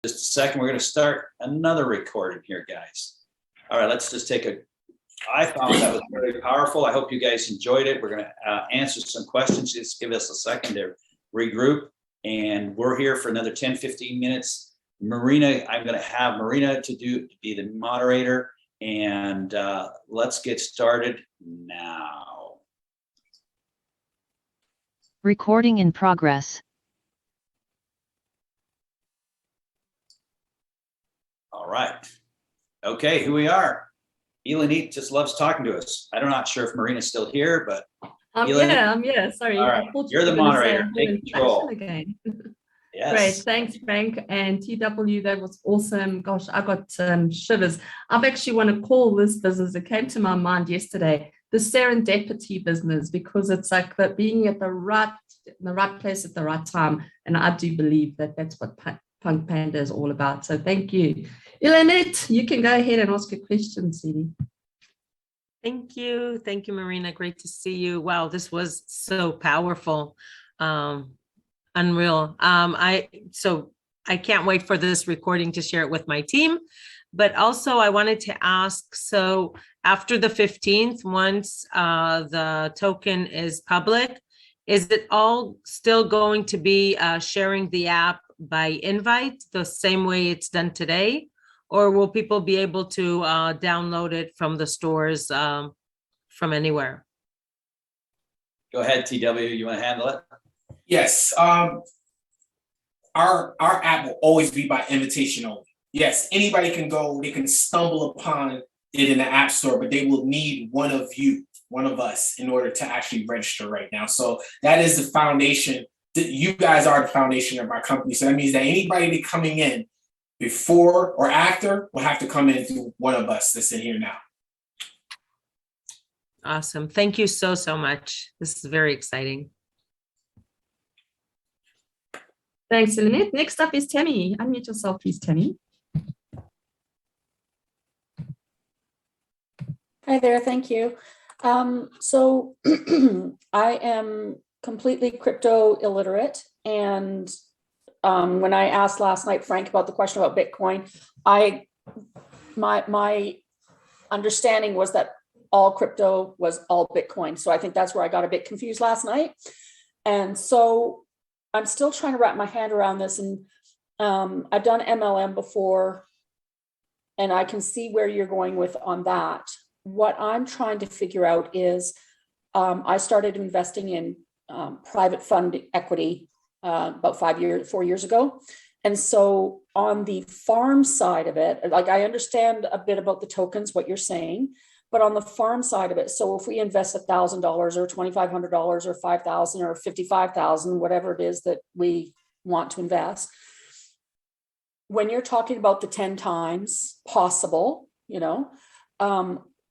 just a second. We're going to start another recording here, guys. All right, let's just take a, I found that was very powerful. I hope you guys enjoyed it. We're going to answer some questions. Just give us a second to regroup. And we're here for another 10, 15 minutes. Marina, I'm going to have Marina to be the moderator. And let's get started now. Recording in progress. All right. Okay, here we are. Elenit just loves talking to us. I'm not sure if Marina's still here, but I'm here. Sorry. All right. You're the moderator. Take control. Again. Yes. Great. Thanks, Frank and TW. That was awesome. Gosh, I got shivers. I've actually want to call this business. It came to my mind yesterday, the serendipity business, because it's like that being at the right place at the right time. And I do believe that that's what Punk Panda is all about. So thank you. Elenit, you can go ahead and ask a question, Sidi. Thank you. Thank you, Marina. Great to see you. Wow, this was so powerful. Unreal. I can't wait for this recording to share it with my team. But also I wanted to ask, so after the 15th, once the token is public, is it all still going to be sharing the app by invite the same way it's done today? Or will people be able to download it from the stores from anywhere? Go ahead, TW. You want to handle it? Yes. Our app will always be by invitation only. Yes, anybody can go. They can stumble upon it in the app store, but they will need one of us, in order to actually register right now. So that is the foundation. You guys are the foundation of our company. So that means that anybody coming in before or after will have to come in through one of us that's in here now. Awesome. Thank you so much. This is very exciting. Thanks, Elenit. Next up is Tammy. Unmute yourself, please, Tammy. Hi there, thank you. So I am completely crypto illiterate, and when I asked last night, Frank, about the question about Bitcoin, my understanding was that all crypto was all Bitcoin. So I think that's where I got a bit confused last night. And so I'm still trying to wrap my hand around this. And I've done MLM before, and I can see where you're going with on that. What I'm trying to figure out is I started investing in private fund equity about 4 years ago. And so on the farm side of it, like, I understand a bit about the tokens, what you're saying, but on the farm side of it, so if we invest $1,000 or $2,500 or $5,000 or $55,000, whatever it is that we want to invest, when you're talking about the 10 times possible,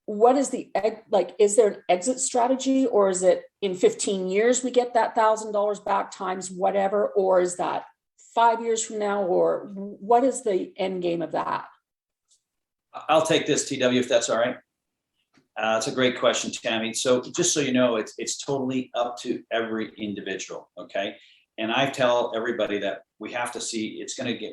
what is is there an exit strategy, or is it in 15 years we get that $1,000 back times whatever, or is that 5 years from now, or what is the end game of that? I'll take this, TW, if that's all right. It's a great question, Tammy. So just so you know, it's totally up to every individual, okay? And I tell everybody that we have to see,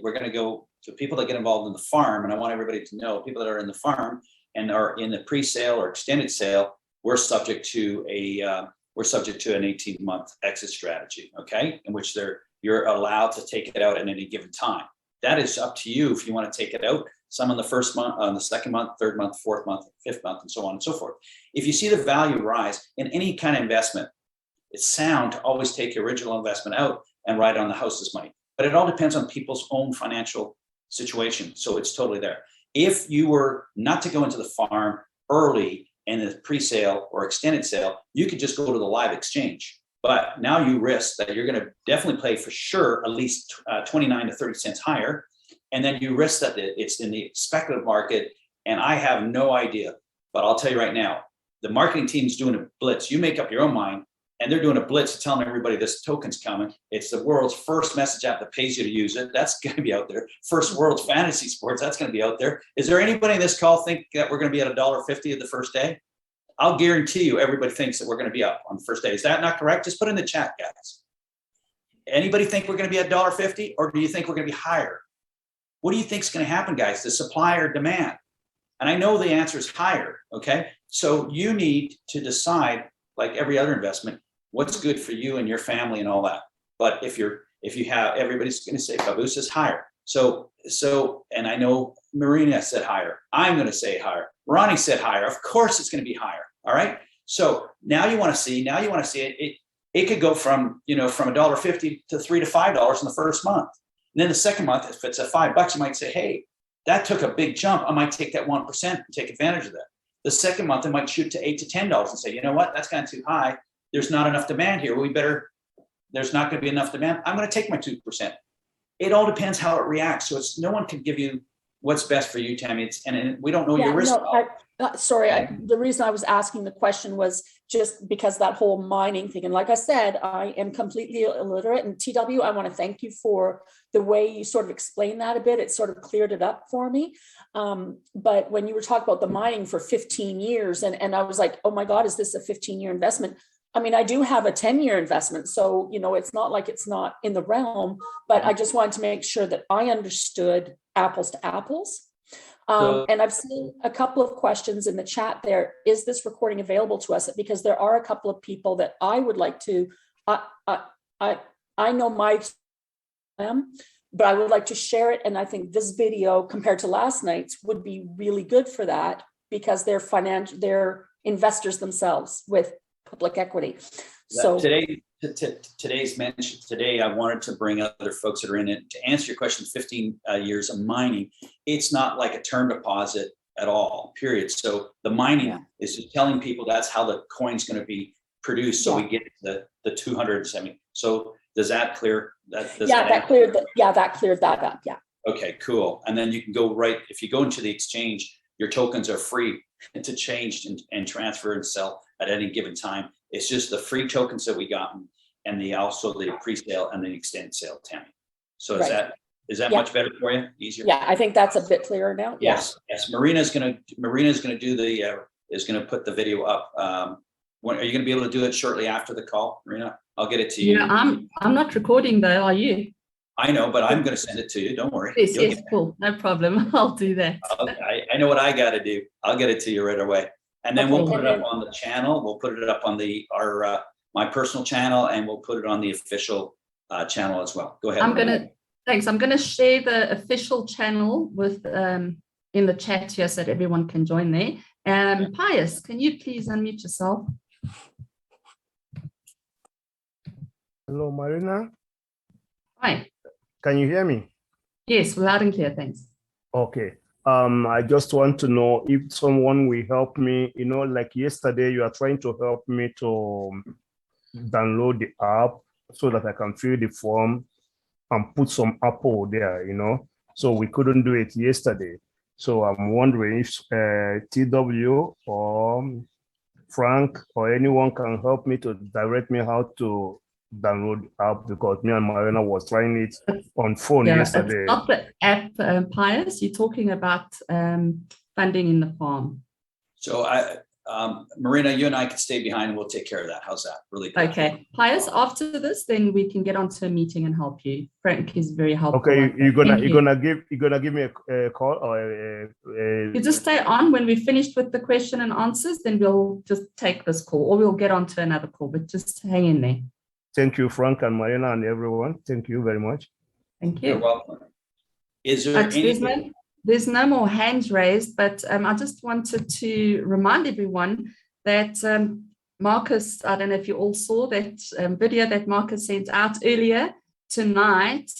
we're going to go to people that get involved in the farm, and I want everybody to know, people that are in the farm and are in the pre-sale or extended sale, we're subject to an 18-month exit strategy, okay? In which you're allowed to take it out at any given time. That is up to you if you want to take it out. Some on the first month, on the second month, third month, fourth month, fifth month, and so on and so forth. If you see the value rise in any kind of investment, it's sound to always take your original investment out and ride on the house's money. But it all depends on people's own financial situation. So it's totally there. If you were not to go into the farm early in the pre-sale or extended sale, you could just go to the live exchange. But now you risk that you're going to definitely pay for sure at least 29 to 30 cents higher. And then you risk that it's in the speculative market. And I have no idea, but I'll tell you right now, the marketing team is doing a blitz. You make up your own mind, and they're doing a blitz telling everybody this token's coming. It's the world's first message app that pays you to use it. That's going to be out there. First world's fantasy sports. That's going to be out there. Is there anybody in this call think that we're going to be at $1.50 at the first day? I'll guarantee you everybody thinks that we're going to be up on the first day. Is that not correct? Just put in the chat, guys. Anybody think we're going to be at $1.50, or do you think we're going to be higher? what do you think is going to happen, guys? The supply or demand? And I know the answer is higher. Okay. So you need to decide, like every other investment, what's good for you and your family and all that. But if you have, everybody's going to say Babu says higher. So, and I know Marina said higher. I'm going to say higher. Ronnie said higher. Of course it's going to be higher. All right. So now you want to see it. It could go from, from $1.50 to $3 to $5 in the first month. And then the second month, if it's at $5, you might say, hey, that took a big jump. I might take that 1% and take advantage of that. The second month, it might shoot to $8 to $10 and say, you know what, that's kind of too high. There's not enough demand here. There's not going to be enough demand. I'm going to take my 2%. It all depends how it reacts. So no one can give you what's best for you, Tammy. And we don't know your risk. The reason I was asking the question was just because that whole mining thing. And like I said, I am completely illiterate. And TW, I want to thank you for the way you sort of explained that a bit. It sort of cleared it up for me. But when you were talking about the mining for 15 years, and I was like, oh my God, is this a 15-year investment? I mean, I do have a 10-year investment. So, it's not like it's not in the realm, but I just wanted to make sure that I understood apples to apples. And I've seen a couple of questions in the chat there. Is this recording available to us? Because there are a couple of people that I would like to, I know my, but I would like to share it. And I think this video compared to last night's would be really good for that because they're investors themselves with public equity. So today's mention today, I wanted to bring other folks that are in it to answer your question. 15 years of mining, it's not like a term deposit at all, period. So the mining is just telling people that's how the coin's going to be produced. So we get the 270. So does that clear that? That cleared that up. Yeah. Okay, cool. And then you can go if you go into the exchange, your tokens are free to change and transfer and sell at any given time. It's just the free tokens that we got and also the pre-sale and the extended sale, Tammy. So is that much better for you? Easier? Yeah, I think that's a bit clearer now. Yes. Marina's gonna do is gonna put the video up. When are you gonna be able to do it shortly after the call, Marina? I'll get it to you. Yeah, I'm not recording though, are you? I know, but I'm gonna send it to you. Don't worry. Yes, cool. No problem. I'll do that. I know what I gotta do. I'll get it to you right away. And then we'll put it up on the channel. We'll put it up on my personal channel, and we'll put it on the official channel as well. Go ahead. I'm gonna share the official channel with in the chat here so that everyone can join there. Pius, can you please unmute yourself? Hello, Marina. Hi. Can you hear me? Yes, loud and clear. Thanks. Okay. I just want to know if someone will help me, like yesterday, you are trying to help me to download the app so that I can fill the form and put some Apple there, so we couldn't do it yesterday. So I'm wondering if TW or Frank or anyone can help me to direct me how to download the app, because me and Marina was trying it on phone yesterday. It's not the app, Pius. You're talking about funding in the farm. So Marina, you and I can stay behind and we'll take care of that. How's that? Really good. Okay. Pius, after this, then we can get onto a meeting and help you. Frank is very helpful. Okay, you're gonna give me a call or you just stay on. When we're finished with the question and answers, then we'll just take this call or we'll get onto another call, but just hang in there. Thank you, Frank and Marina and everyone. Thank you very much. Thank you. You're welcome. Is there there's no more hands raised, but I just wanted to remind everyone that Marcus, I don't know if you all saw that video that Marcus sent out earlier tonight,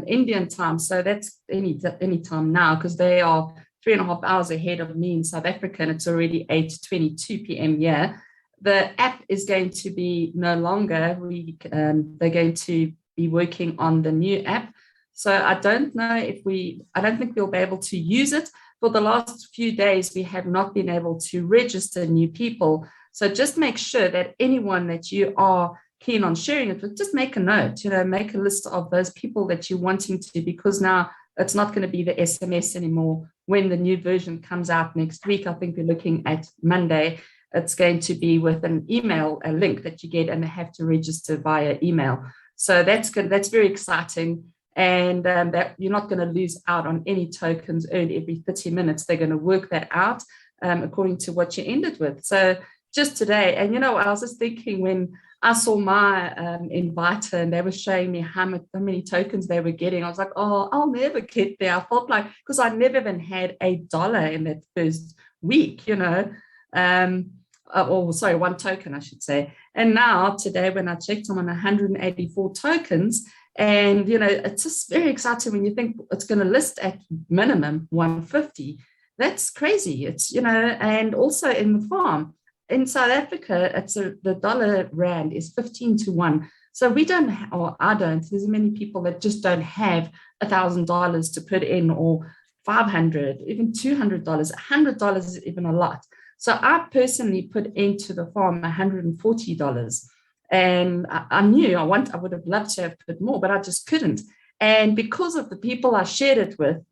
Indian time. So that's any time now, because they are 3.5 hours ahead of me in South Africa, and it's already 8:22 p.m. here. The app is going to be no longer. They're going to be working on the new app. So I don't think we'll be able to use it. For the last few days, we have not been able to register new people. So just make sure that anyone that you are keen on sharing it with, just make a note, make a list of those people that you're wanting to, because now it's not going to be the SMS anymore. When the new version comes out next week, I think we're looking at Monday, it's going to be with an email, a link that you get, and they have to register via email. So that's good. That's very exciting. and that you're not going to lose out on any tokens earned every 30 minutes. They're going to work that out according to what you ended with. So just today, and I was just thinking when I saw my inviter and they were showing me how many tokens they were getting, I was like, oh, I'll never get there. I felt like, because I never even had $1 in that first week, or sorry, 1 token, I should say. And now today, when I checked, I'm on 184 tokens. And, it's just very exciting when you think it's going to list at minimum 150. That's crazy. It's, and also in the farm. In South Africa, the dollar rand is 15 to 1. So we don't, or I don't, there's many people that just don't have $1,000 to put in, or 500, even $200, $100 is even a lot. So I personally put into the farm $140. And I knew I would have loved to have put more, but I just couldn't. And because of the people I shared it with,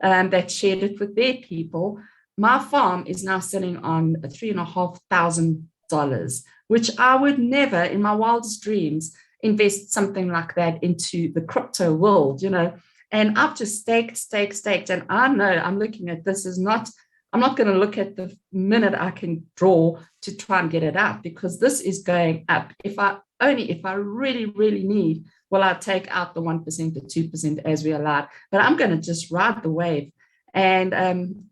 that shared it with their people, my farm is now sitting on $3,500, which I would never in my wildest dreams invest something like that into the crypto world, and I've just staked. And I know I'm looking at this I'm not going to look at the minute I can draw to try and get it out, because this is going up. If I really, really need, well, I'll take out the 1%, the 2% as we allowed, but I'm going to just ride the wave. And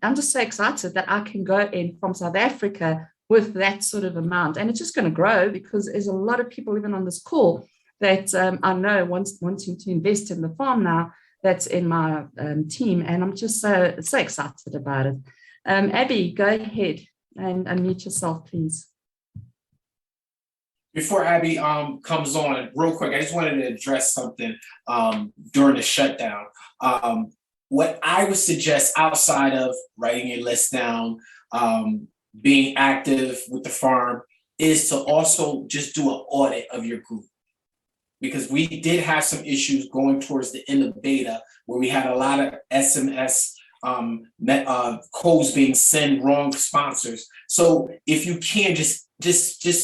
I'm just so excited that I can go in from South Africa with that sort of amount. And it's just going to grow, because there's a lot of people even on this call that I know wanting to invest in the farm now, that's in my team. And I'm just so excited about it. Abby, go ahead and unmute yourself, please. Before Abby comes on, real quick, I just wanted to address something during the shutdown. What I would suggest, outside of writing your list down, being active with the farm, is to also just do an audit of your group. Because we did have some issues going towards the end of beta, where we had a lot of SMS codes being sent wrong sponsors. So if you can, just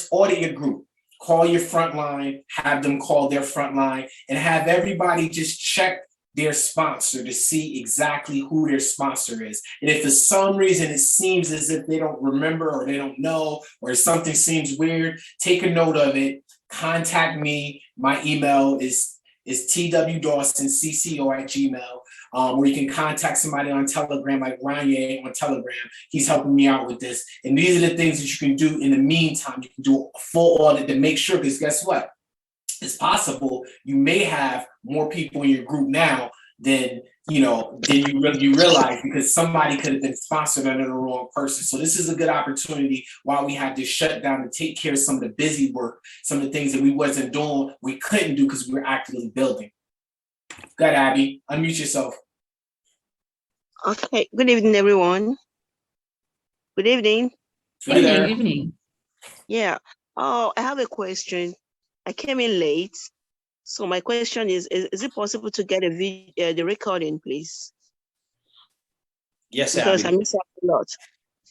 audit your group. Call your front line, have them call their front line, and have everybody just check their sponsor to see exactly who their sponsor is. And if for some reason it seems as if they don't remember, or they don't know, or something seems weird, take a note of it, contact me. My email is twdawsoncco@gmail, where you can contact somebody on Telegram, like Ranye on Telegram. He's helping me out with this. And these are the things that you can do in the meantime. You can do a full audit to make sure, because guess what? It's possible you may have more people in your group now than you realize, because somebody could have been sponsored under the wrong person. So this is a good opportunity while we have this shutdown to take care of some of the busy work, some of the things that we wasn't doing, we couldn't do because we were actively building. Go ahead, Abby, unmute yourself. Okay, good evening, everyone. Good evening. Good evening. Yeah, I have a question. I came in late. So my question is it possible to get the recording, please? Yes, because Abby. I miss out a lot.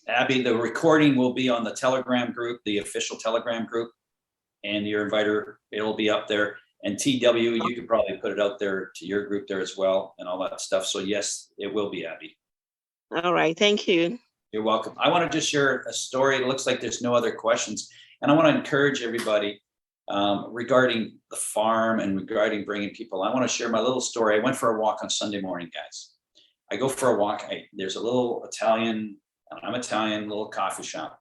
Abby, the recording will be on the Telegram group, the official Telegram group, and your inviter, it'll be up there. And TW, you could probably put it out there to your group there as well, and all that stuff. So yes, it will be, Abby. All right, thank you. You're welcome. I want to just share a story. It looks like there's no other questions. And I want to encourage everybody regarding the farm and regarding bringing people. I want to share my little story. I went for a walk on Sunday morning, guys. I go for a walk. There's a little Italian, I'm Italian, little coffee shop.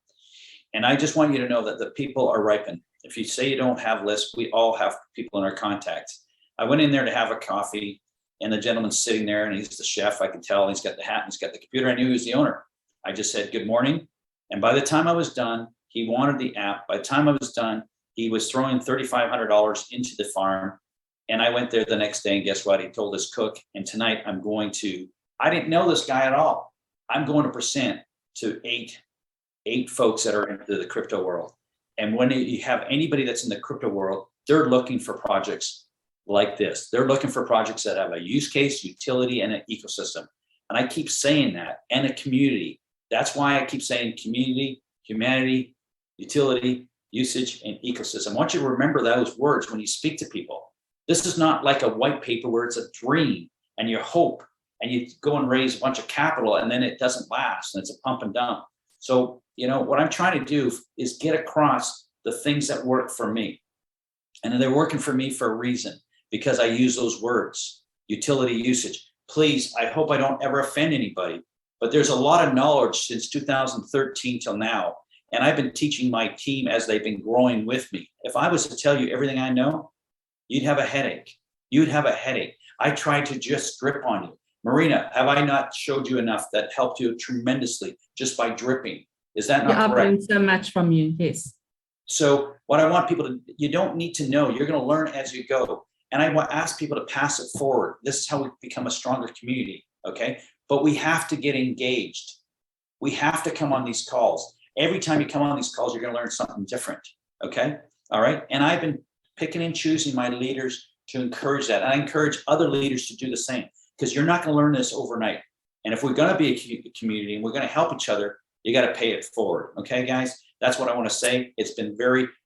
And I just want you to know that the people are ripened. If you say you don't have lists, we all have people in our contacts. I went in there to have a coffee, and the gentleman's sitting there, and he's the chef. I can tell he's got the hat and he's got the computer. I knew he was the owner. I just said, good morning. And by the time I was done, he wanted the app. By the time I was done, he was throwing $3,500 into the farm. And I went there the next day, and guess what? He told his cook, and tonight I'm going to, I didn't know this guy at all. I'm going to present to eight folks that are into the crypto world. And when you have anybody that's in the crypto world, they're looking for projects like this. They're looking for projects that have a use case, utility, and an ecosystem. And I keep saying that, and a community. That's why I keep saying community, humanity, utility, usage, and ecosystem. I want you to remember those words when you speak to people. This is not like a white paper where it's a dream and you hope and you go and raise a bunch of capital and then it doesn't last and it's a pump and dump. So, you know, what I'm trying to do is get across the things that work for me. And they're working for me for a reason, because I use those words, utility usage. Please, I hope I don't ever offend anybody, but there's a lot of knowledge since 2013 till now. And I've been teaching my team as they've been growing with me. If I was to tell you everything I know, you'd have a headache. You'd have a headache. I tried to just drip on you. Marina, have I not showed you enough that helped you tremendously just by dripping? Is that not I've correct? learned so much from you. Yes. So what I want people to, you don't need to know, you're going to learn as you go. And I want to ask people to pass it forward. This is how we become a stronger community. Okay. But we have to get engaged. We have to come on these calls. Every time you come on these calls, you're going to learn something different. Okay. All right. And I've been picking and choosing my leaders to encourage that. And I encourage other leaders to do the same, because you're not going to learn this overnight. And if we're going to be a community and we're going to help each other, you got to pay it forward. Okay, guys, that's what I want to say. It's been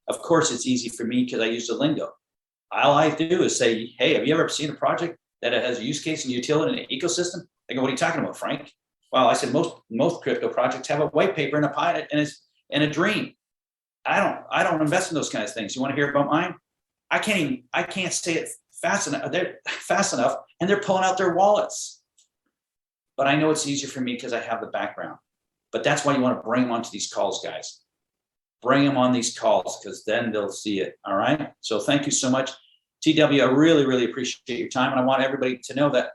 of course, it's easy for me because I use the lingo. All I do is say, hey, have you ever seen a project that has a use case and utility and an ecosystem? They go, what are you talking about, Frank? Well, I said, most crypto projects have a white paper and a pilot and a dream. I don't invest in those kinds of things. You want to hear about mine? I can't say it fast enough. They're fast enough and they're pulling out their wallets. But I know it's easier for me because I have the background. But that's why you want to bring them onto these calls, guys. Bring them on these calls, because then they'll see it. All right. So thank you so much. TW, I really, really appreciate your time. And I want everybody to know that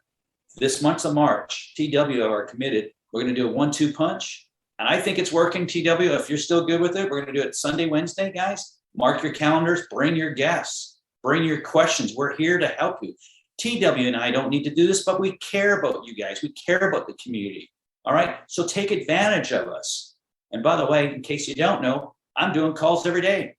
this month of March, TW are committed. We're going to do a 1-2 punch. And I think it's working, TW. If you're still good with it, we're going to do it Sunday, Wednesday, guys. Mark your calendars. Bring your guests. Bring your questions. We're here to help you. TW and I don't need to do this, but we care about you guys. We care about the community. All right. So take advantage of us. And by the way, in case you don't know, I'm doing calls every day.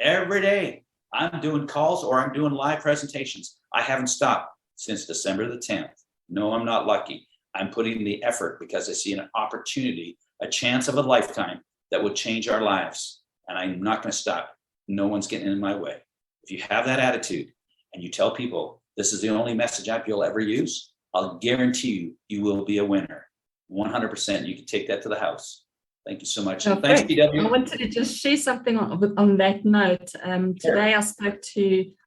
Every day I'm doing calls or I'm doing live presentations. I haven't stopped since December the 10th. No, I'm not lucky. I'm putting the effort because I see an opportunity, a chance of a lifetime that will change our lives. And I'm not going to stop. No one's getting in my way. If you have that attitude and you tell people this is the only message app you'll ever use, I'll guarantee you will be a winner. 100%. You can take that to the house. Thank you so much. Oh, thanks, great. PW. I wanted to just share something on that note. Today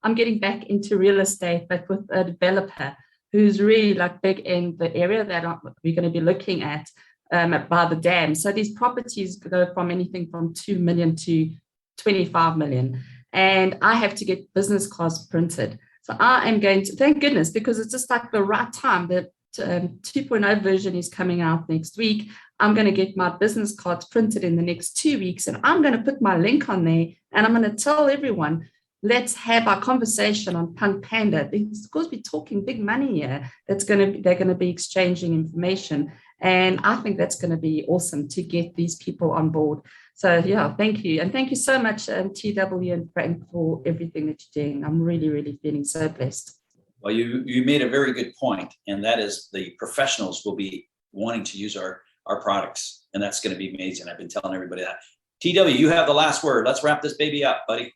I'm getting back into real estate, but with a developer who's really like big in the area that we're going to be looking at by the dam. So these properties go from anything from 2 million to 25 million. And I have to get business cards printed. So I am going to, thank goodness, because it's just like the right time. The 2.0 version is coming out next week. I'm going to get my business cards printed in the next 2 weeks, and I'm going to put my link on there, and I'm going to tell everyone, let's have our conversation on Punk Panda, because we're talking big money here. They're going to be exchanging information, and I think that's going to be awesome to get these people on board. So yeah, thank you, and thank you so much, TW and Frank, for everything that you're doing. I'm really, really feeling so blessed. Well, you made a very good point, and that is the professionals will be wanting to use our products, and that's going to be amazing. I've been telling everybody that. TW, you have the last word. Let's wrap this baby up, buddy.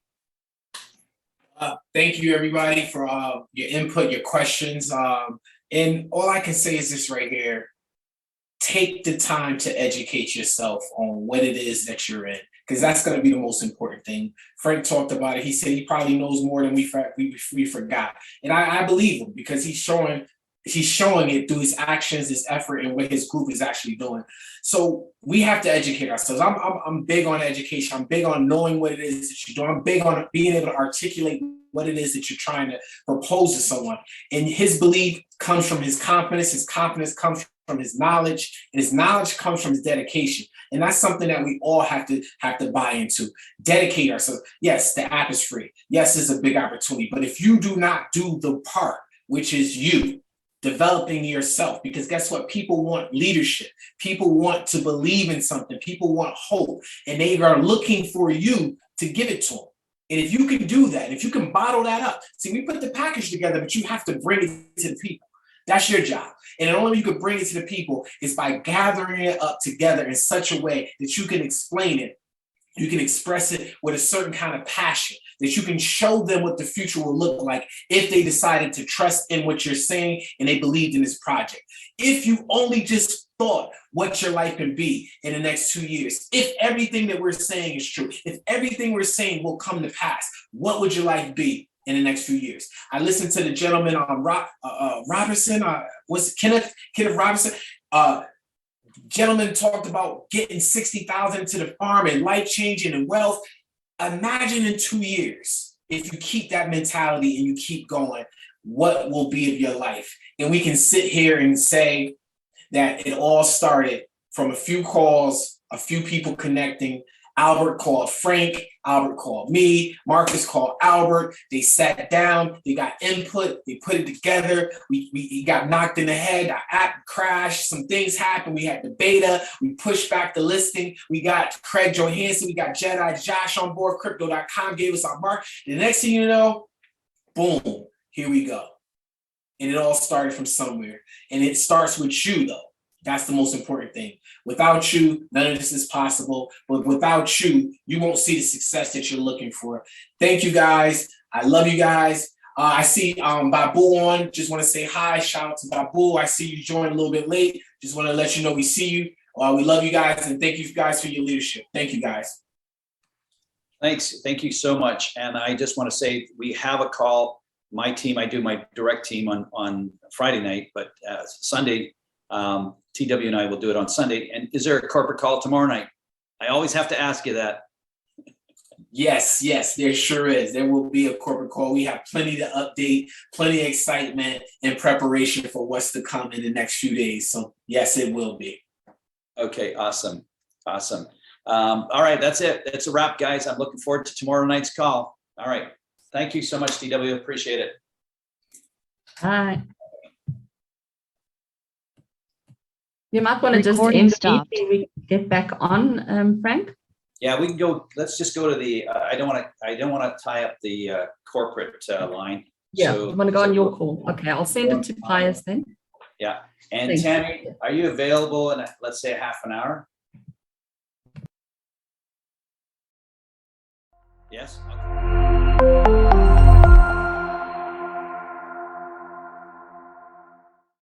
Thank you, everybody, for your input, your questions. And all I can say is this right here. Take the time to educate yourself on what it is that you're in, because that's going to be the most important thing. Frank talked about it. He said he probably knows more than we forgot. And I believe him, because he's showing it through his actions, his effort, and what his group is actually doing. So we have to educate ourselves. I'm big on education. I'm big on knowing what it is that you're doing. I'm big on being able to articulate what it is that you're trying to propose to someone. And his belief comes from his confidence. His confidence comes from his knowledge, and his knowledge comes from his dedication. And that's something that we all have to buy into. Dedicate ourselves. Yes, the app is free. Yes, it's a big opportunity. But if you do not do the part, which is you, developing yourself, because guess what? People want leadership. People want to believe in something. People want hope, and they are looking for you to give it to them. And if you can do that, if you can bottle that up, see, we put the package together, but you have to bring it to the people. That's your job. And the only way you can bring it to the people is by gathering it up together in such a way that you can explain it You can express it with a certain kind of passion that you can show them what the future will look like if they decided to trust in what you're saying and they believed in this project. If you only just thought what your life can be in the next 2 years, if everything that we're saying is true, if everything we're saying will come to pass, what would your life be in the next few years? I listened to the gentleman on Robertson, was Kenneth Robertson. Gentleman talked about getting 60,000 to the farm and life changing and wealth. Imagine in 2 years, if you keep that mentality and you keep going, what will be of your life? And we can sit here and say that it all started from a few calls, a few people connecting. Albert called Frank, Albert called me, Marcus called Albert. They sat down, they got input, they put it together. We got knocked in the head, our app crashed, some things happened. We had the beta, we pushed back the listing. We got Craig Johansson, we got Jedi Josh on board, crypto.com gave us our mark. The next thing you know, boom, here we go. And it all started from somewhere. And it starts with you though. That's the most important thing. Without you, none of this is possible. But without you, you won't see the success that you're looking for. Thank you guys. I love you guys. I see Babu on. Just want to say hi. Shout out to Babu. I see you joined a little bit late. Just want to let you know we see you. We love you guys and thank you guys for your leadership. Thank you guys. Thanks. Thank you so much. And I just want to say we have a call. My team, I do my direct team on Friday night, but Sunday, TW and I will do it on Sunday. And is there a corporate call tomorrow night? I always have to ask you that. Yes, there sure is. There will be a corporate call. We have plenty to update, plenty of excitement and preparation for what's to come in the next few days. So yes, it will be. Okay, awesome. All right, that's it. That's a wrap, guys. I'm looking forward to tomorrow night's call. All right. Thank you so much, TW. Appreciate it. Hi. You might want to just Recording end the stopped. meeting. We can get back on, Frank. Yeah, we can go. Let's just go to the. I don't want to tie up the corporate line. Yeah, So, you want to go on your call. Okay, I'll send it to Pius then. Yeah, and Thanks. Tammy, are you available in let's say half an hour? Yes. Okay.